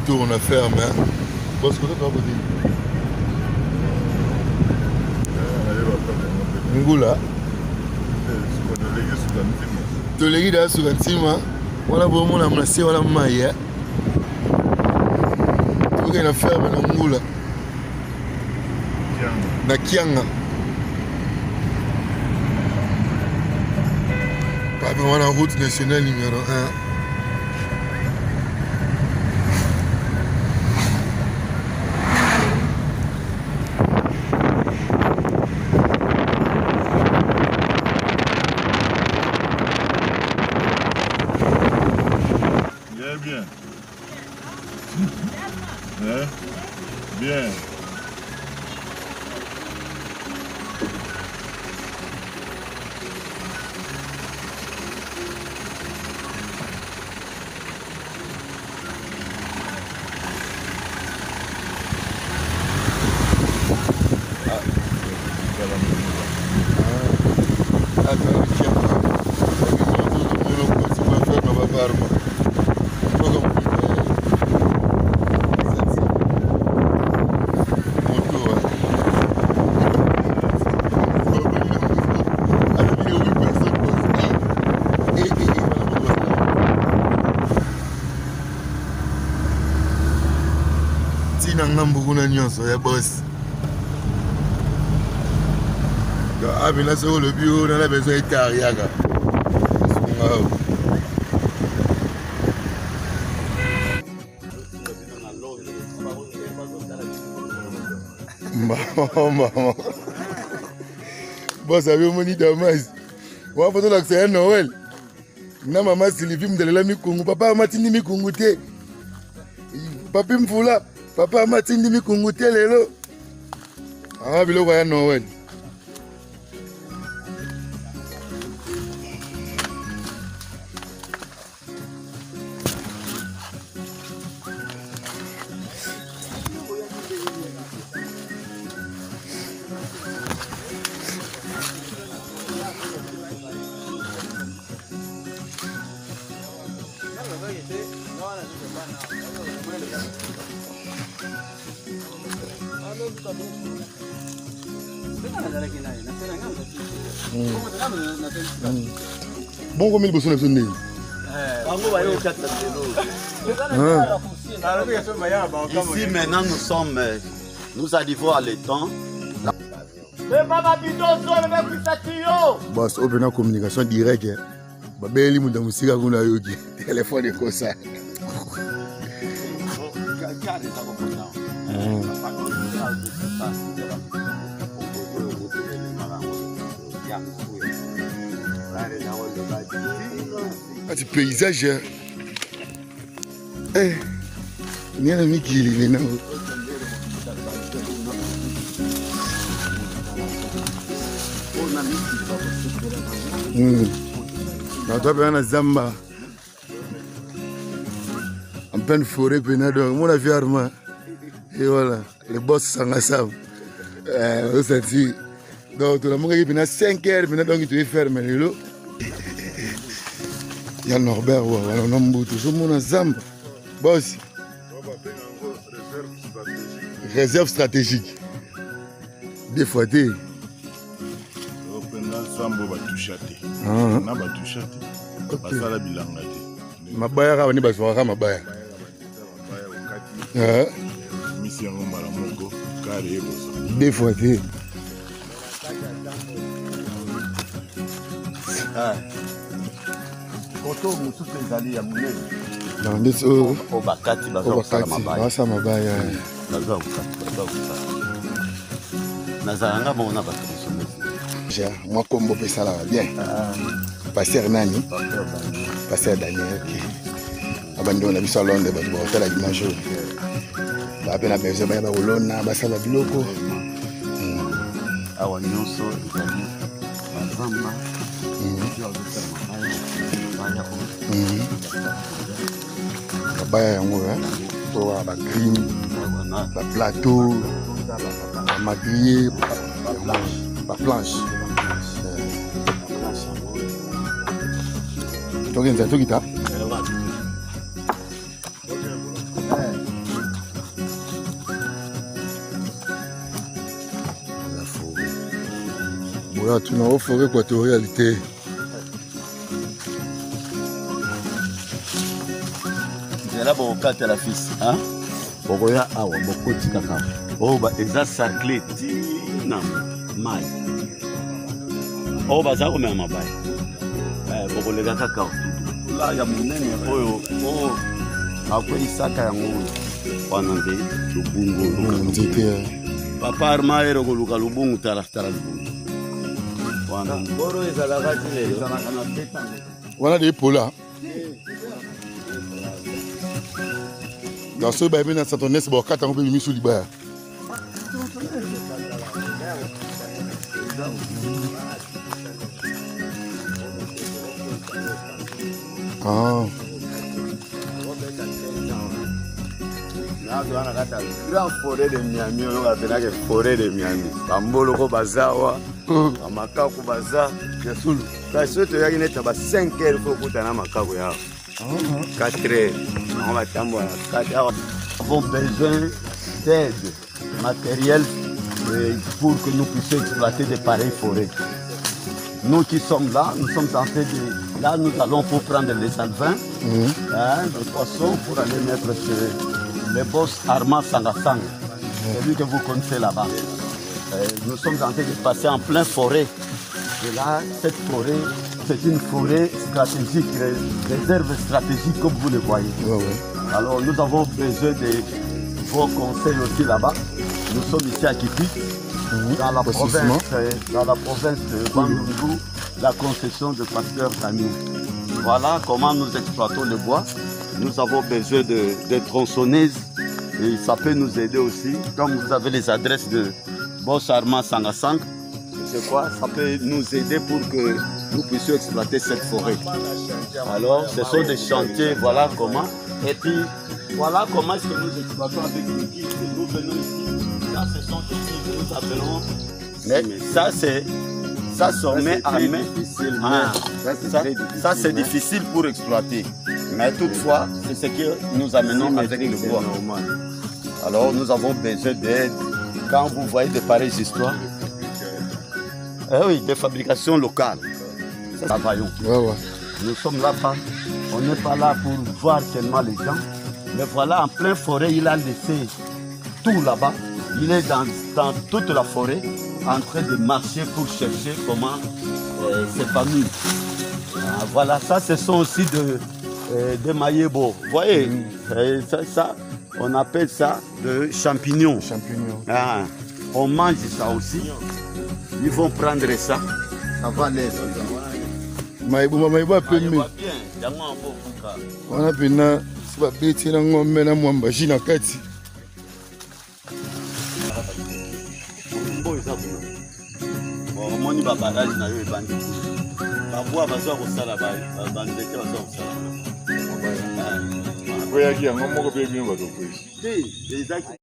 retour, on a ferme. Parce que là, tu vas vous dire. Ngula. Tolegi da sukantima. Wala bomo na mnase wala maya. Tuke na ferme na Ngula. Na Kianga. Pas devant la route nationale numéro 1. Bien. Hein? Bien. Ngambukuna nyonso ya boss. Abi na so le bureau na la besoin itariaga. Maman. Boss avait moni Damas. Wa foto la c'est Noël. Na maman Sylvie mdelela mikungu. Papa matindi mikungu te. Papi mfula. Papa matindi mikungu te lelo. Ah biloko ya Noël. Bon, combien de personnes sont nées? Ici maintenant nous arrivons à l'étang. Boss, open la communication directe. Babeli muda musika kuna yogi. Téléphone est comme ça. Du paysage. Eh, il y a un ami qui est là. On Zamba. En pleine forêt, mon avis Armand. Et voilà, les boss sont ensemble. Donc, tout le monde est 5 heures, donc il est fermé. Il y a Norbert, on a Mboutou, tout le monde ensemble. Boss. Réserve stratégique. Des fois, tu es. Mabaya ka bani baswa ka mabaya. Des fois tu. Koto musu pezali ya munene. Non, this au bakati baza mabaya. Basa mabaya. Baza ukati. Nazanga mona bakati. Moi combo pesa là bien. Pasteur Nani. Pasteur Daniel. Abandi on a vu ça Londres ba hôtel à dimanche. Ba pena besoin ba olona ba sala biloko. Awa nyonso itali. Bazamba. Mabaya yango to ba green, ba plateau, ba madrier, ba planche. Togenza tokita. Tu n'as pas forêt équatoriale. C'est là pour quatre la fils. Hein? Bokoya awa bokoti kaka. Oh ba exact cerclé. Tina mai. Oh ba za ko mema bai. Bokolega kaka. La ya munene oyo. Oh akwai saka ya ngulu. Wana nde lubungu nzete. Papa arma ero ko luka lubungu tala lubungu. Wana boro ezala katile. Ezala kana teta. Wana de pola. Dans ce bain, dans cette année, c'est bon, 4 ans, on peut mettre sur le bas. Ah. Grand forêt de Miami, on appelle la forêt de Miami. Bambolo ko bazawa, amakako baza, yasulu. Parce que tu as une étape 5 heures pour que tu aies un makako ya. 4 heures. On va t'envoyer 4 heures. Nous avons besoin d'aide matérielle pour que nous puissions exploiter de pareilles forêts. Nous qui sommes là, nous sommes en train de... Là, nous allons pour prendre les alvins, les poissons, pour aller mettre sur les boss Arma Sangasang. C'est lui que vous connaissez là-bas. Nous sommes en train de passer en pleine forêt. Et là, cette forêt, c'est une forêt stratégique, réserve stratégique comme vous le voyez. Alors nous avons besoin de vos conseils aussi là-bas. Nous sommes ici à Kipi, dans la province de Bandundu, la concession de Pasteur Daniel. Voilà comment nous exploitons le bois. Nous avons besoin de tronçonneuses et ça peut nous aider aussi. Comme vous avez les adresses de Boss Arma Sangasang, c'est quoi? Ça peut nous aider pour que nous puissions exploiter cette forêt. Alors, ce sont des chantiers, voilà comment. Et puis, voilà comment est-ce que nous exploitons avec l'équipe. Nous venons ici. Là, ce sont des choses que nous appelons. Mais ça, c'est. Ça se met à main. Ça, c'est difficile pour exploiter. Mais toutefois, c'est ce que nous amenons avec le bois. Alors, nous avons besoin d'aide. Quand vous voyez de pareilles histoires, oui, des fabrications locales. Ça, travaillons. Nous sommes là-bas. On n'est pas là pour voir seulement les gens. Mais voilà, en pleine forêt, il a laissé tout là-bas. Il est dans toute la forêt, en train de marcher pour chercher comment s'épanouir. Voilà, ça, ce sont aussi des maïebo. Vous voyez, ça, on appelle ça de champignons. On mange ça aussi. Ils vont prendre ça. Ça va l'aider. Maïbo a peu mieux. On a bien ça bêti na ngombe na mwamba jina kati. Moni babarage na yo ebandi. Babwa baza ko sala ba bandete baza ko sala. Koya ki ngomoko pe bien ba to kwezi.